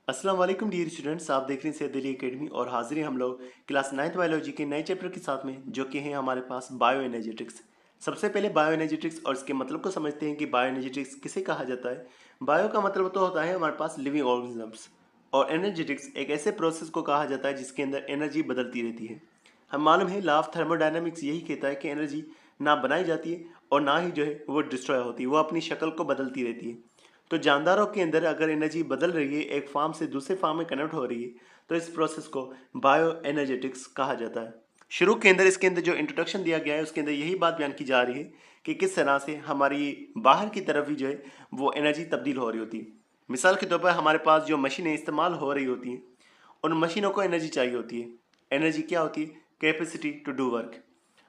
अस्सलाम वालेकुम dear students, आप देख रहे हैं सैयद अली एकेडमी और हाजिर हैं हम लोग क्लास 9th बायोलॉजी के नए चैप्टर के साथ में, जो कि है हमारे पास बायो एनर्जेटिक्स। सबसे पहले बायो एनर्जेटिक्स और इसके मतलब को समझते हैं कि बायो एनर्जेटिक्स किसे कहा जाता है। बायो का मतलब तो होता है हमारे पास लिविंग ऑर्गेनिजम्स, और एनर्जेटिक्स एक ऐसे प्रोसेस को कहा जाता है जिसके अंदर एनर्जी बदलती रहती है। हम मालूम है लॉ ऑफ थर्मोडायनामिक्स यही कहता है कि एनर्जी ना बनाई जाती है और ना ही जो है वो डिस्ट्रॉय होती है, वो अपनी शक्ल को बदलती रहती है। तो जानदारों के अंदर अगर एनर्जी बदल रही है, एक फार्म से दूसरे फार्म में कन्वर्ट हो रही है, तो इस प्रोसेस को बायो एनर्जेटिक्स कहा जाता है। शुरू के अंदर इसके अंदर जो इंट्रोडक्शन दिया गया है उसके अंदर यही बात बयान की जा रही है कि किस तरह से हमारी बाहर की तरफ ही जो है वो एनर्जी तब्दील हो रही होती है। मिसाल के तौर पर हमारे पास जो मशीनें इस्तेमाल हो रही होती हैं, उन मशीनों को एनर्जी चाहिए होती है। एनर्जी क्या होती है? Capacity to do work.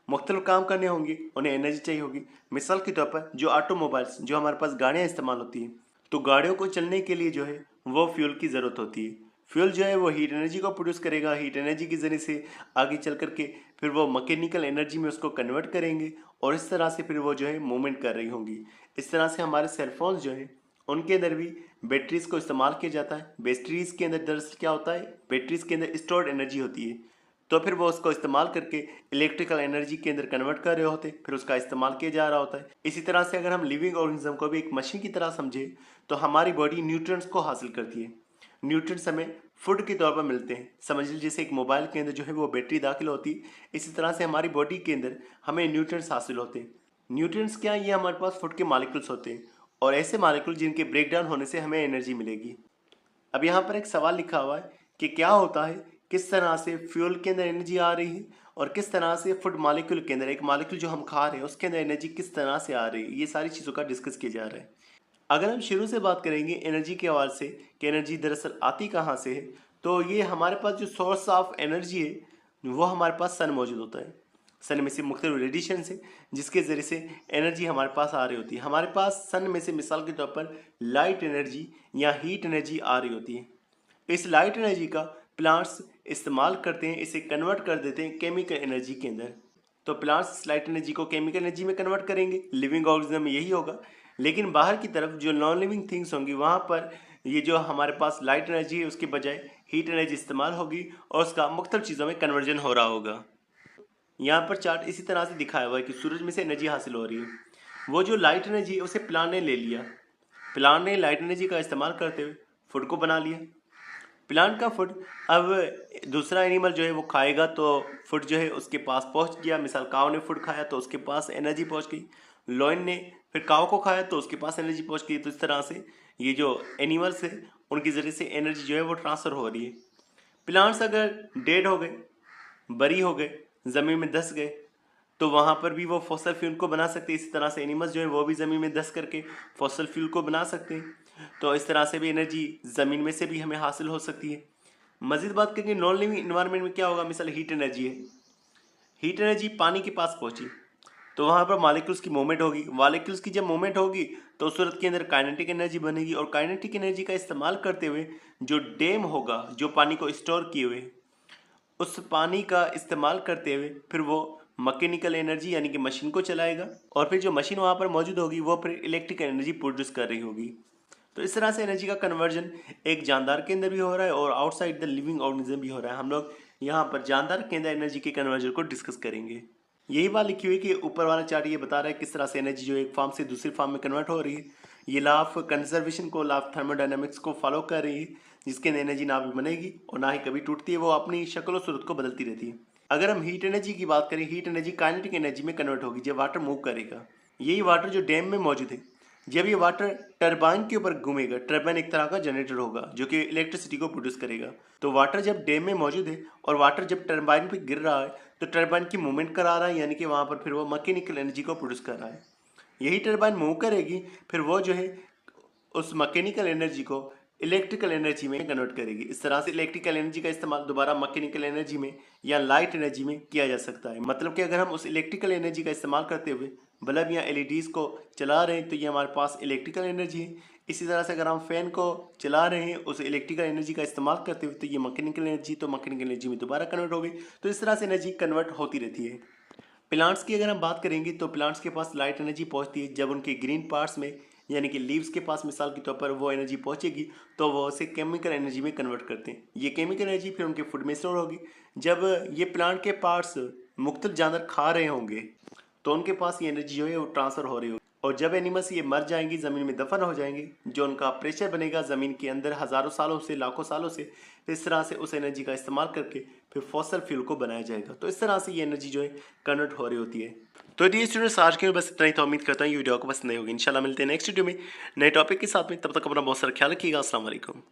मुख्तलिफ काम करने होंगे, उन्हें एनर्जी चाहिए होगी। मिसाल के तौर पर जो ऑटोमोबाइल्स, जो हमारे पास गाड़ियाँ इस्तेमाल होती हैं, तो गाड़ियों को चलने के लिए जो है वो फ्यूल की ज़रूरत होती है। फ्यूल जो है वो हीट एनर्जी को प्रोड्यूस करेगा, हीट एनर्जी के ज़रिए से आगे चल करके फिर वो मैकेनिकल एनर्जी में उसको कन्वर्ट करेंगे, और इस तरह से फिर वो जो है मूवमेंट कर रही होंगी। इस तरह से हमारे सेलफोन्स जो है उनके अंदर भी बैटरीज को इस्तेमाल किया जाता है। बैटरीज के अंदर दरअसल क्या होता है, बैटरीज के अंदर स्टोर्ड एनर्जी होती है, तो फिर वो उसको इस्तेमाल करके इलेक्ट्रिकल एनर्जी के अंदर कन्वर्ट कर रहे होते हैं, फिर उसका इस्तेमाल किया जा रहा होता है। इसी तरह से अगर हम लिविंग ऑर्गेनिज्म को भी एक मशीन की तरह समझे, तो हमारी बॉडी न्यूट्रिएंट्स को हासिल करती है। न्यूट्रिएंट्स हमें फूड के तौर पर मिलते हैं। समझ लीजिए जैसे एक मोबाइल के अंदर जो है वो बैटरी दाखिल होती है, इसी तरह से हमारी बॉडी के अंदर हमें न्यूट्रिएंट्स हासिल होते हैं। न्यूट्रिएंट्स क्या है? ये हमारे पास फूड के मॉलिक्यूल्स होते हैं, और ऐसे मॉलिक्यूल जिनके ब्रेकडाउन होने से हमें एनर्जी मिलेगी। अब यहाँ पर एक सवाल लिखा हुआ है कि क्या होता है, किस तरह से फ्यूल के अंदर एनर्जी आ रही है, और किस तरह से फूड मॉलिक्यूल के अंदर, एक मॉलिक्यूल जो हम खा रहे हैं उसके अंदर एनर्जी किस तरह से आ रही है। ये सारी चीज़ों का डिस्कस किया जा रहा है। अगर हम शुरू से बात करेंगे एनर्जी के हवाले से कि एनर्जी दरअसल आती कहाँ से है, तो ये हमारे पास जो सोर्स ऑफ एनर्जी है वो हमारे पास सन मौजूद होता है। सन में से मुख्तलिफ रेडिएशन से जिसके ज़रिए से एनर्जी हमारे पास आ रही होती है। हमारे पास सन में से मिसाल के तौर पर लाइट एनर्जी या हीट एनर्जी आ रही होती है। इस लाइट एनर्जी का प्लांट्स इस्तेमाल करते हैं, इसे कन्वर्ट कर देते हैं केमिकल एनर्जी के अंदर। तो प्लांट्स लाइट एनर्जी को केमिकल एनर्जी में कन्वर्ट करेंगे, लिविंग ऑर्गेनिज्म में यही होगा। लेकिन बाहर की तरफ जो नॉन लिविंग थिंग्स होंगी, वहाँ पर ये जो हमारे पास लाइट एनर्जी है उसके बजाय हीट एनर्जी इस्तेमाल होगी, और उसका मुख्तलिफ चीज़ों में कन्वर्जन हो रहा होगा। यहाँ पर चार्ट इसी तरह से दिखाया हुआ है कि सूरज में से एनर्जी हासिल हो रही है। वो जो लाइट एनर्जी है उसे प्लांट ने ले लिया। प्लांट ने लाइट एनर्जी का इस्तेमाल करते हुए फूड को बना लिया। प्लांट का फूड अब दूसरा एनिमल जो है वो खाएगा, तो फूड जो है उसके पास पहुंच गया। मिसाल काव ने फूड खाया तो उसके पास एनर्जी पहुंच गई। लॉयन ने फिर काव को खाया तो उसके पास एनर्जी पहुंच गई। तो इस तरह से ये जो एनिमल्स है उनके ज़रिए से एनर्जी जो है वो ट्रांसफ़र हो रही है। प्लांट्स अगर डेड हो गए, बरी हो गए, ज़मीन में धंस गए, तो वहाँ पर भी वो फॉसल फ्यूल को बना सकते हैं। इसी तरह से एनिमल्स जो है वो भी ज़मीन में धंस करके फॉसल फ्यूल को बना सकते हैं। तो इस तरह से भी एनर्जी ज़मीन में से भी हमें हासिल हो सकती है। मज़ीद बात करेंगे नॉन लिविंग इन्वायरमेंट में क्या होगा। मिसाल हीट एनर्जी है, हीट एनर्जी पानी के पास पहुंची, तो वहाँ पर मॉलिक्यूल्स की मूवमेंट होगी। मॉलिक्यूल्स की जब मूवमेंट होगी तो उस सूरत के अंदर काइनेटिक एनर्जी बनेगी, और काइनेटिक एनर्जी का इस्तेमाल करते हुए जो डैम होगा, जो पानी को स्टोर किए हुए, उस पानी का इस्तेमाल करते हुए फिर वो मैकेनिकल एनर्जी यानी कि मशीन को चलाएगा, और फिर जो मशीन वहाँ पर मौजूद होगी वो फिर इलेक्ट्रिक एनर्जी प्रोड्यूस कर रही होगी। तो इस तरह से एनर्जी का कन्वर्जन एक जानदार के अंदर भी हो रहा है और आउटसाइड द लिविंग ऑर्गेनिज्म भी हो रहा है। हम लोग यहाँ पर जानदार के अंदर एनर्जी के कन्वर्जन को डिस्कस करेंगे। यही बात लिखी हुई है कि ऊपर वाला चार्ट ये बता रहा है किस तरह से एनर्जी जो एक फॉर्म से दूसरी फॉर्म में कन्वर्ट हो रही है। ये लॉ ऑफ कंजर्वेशन को, लॉ ऑफ थर्मोडायनामिक्स को फॉलो कर रही है, जिसके अंदर एनर्जी ना भी बनेगी और ना ही कभी टूटती है, वो अपनी शक्ल और सूरत को बदलती रहती है। अगर हम हीट एनर्जी की बात करें, हीट एनर्जी काइनेटिक एनर्जी में कन्वर्ट होगी जब वाटर मूव करेगा। यही वाटर जो डैम में मौजूद है, जब ये वाटर टरबाइन के ऊपर घूमेगा, टरबाइन एक तरह का जनरेटर होगा जो कि इलेक्ट्रिसिटी को प्रोड्यूस करेगा। तो वाटर जब डैम में मौजूद है और वाटर जब टरबाइन पे गिर रहा है, तो टरबाइन की मूवमेंट करा रहा है, यानी कि वहाँ पर फिर वो मैकेनिकल एनर्जी को प्रोड्यूस कर रहा है। यही टरबाइन मूव करेगी, फिर वो जो है उस मैकेनिकल एनर्जी को इलेक्ट्रिकल एनर्जी में कन्वर्ट करेगी। इस तरह से इलेक्ट्रिकल एनर्जी का इस्तेमाल दोबारा मैकेनिकल एनर्जी में या लाइट एनर्जी में किया जा सकता है। मतलब कि अगर हम उस इलेक्ट्रिकल एनर्जी का इस्तेमाल करते हुए बल्ब या एलईडीज़ को चला रहे हैं, तो ये हमारे पास इलेक्ट्रिकल एनर्जी है। इसी तरह से अगर हम फ़ैन को चला रहे हैं उस इलेक्ट्रिकल एनर्जी का इस्तेमाल करते हुए, तो ये मैकेनिकल एनर्जी, तो मैकेनिकल एनर्जी में दोबारा कन्वर्ट हो गई। तो इस तरह से एनर्जी कन्वर्ट होती रहती है। प्लांट्स की अगर हम बात करेंगे तो प्लांट्स के पास लाइट एनर्जी पहुंचती है जब उनके ग्रीन पार्ट्स में यानी कि लीव्स के पास मिसाल के तौर पर वो एनर्जी पहुंचेगी तो वो उसे केमिकल एनर्जी में कन्वर्ट करते हैं। ये केमिकल एनर्जी फिर उनके फूड में स्टोर होगी। जब ये प्लांट के पार्ट्स मुख्तलिफ जानवर खा रहे होंगे तो उनके पास ये एनर्जी जो है वो ट्रांसफ़र हो रही होगी, और जब एनिमल्स ये मर जाएंगी, ज़मीन में दफन हो जाएंगे, जो उनका प्रेशर बनेगा ज़मीन के अंदर हज़ारों सालों से, लाखों सालों से, तो इस तरह से उस एनर्जी का इस्तेमाल करके फिर फॉसल फ्यूल को बनाया जाएगा। तो इस तरह से ये एनर्जी जो है कन्वर्ट हो रही होती है। तो डियर स्टूडेंट्स, आज के लिए बस इतना ही। तो उम्मीद करता हूँ ये वीडियो आपको पसंद आई होगी। इंशाल्लाह मिलते हैं नेक्स्ट वीडियो में नए टॉपिक के साथ में। तब तक अपना बहुत सारा ख्याल रखिएगा। अस्सलाम वालेकुम।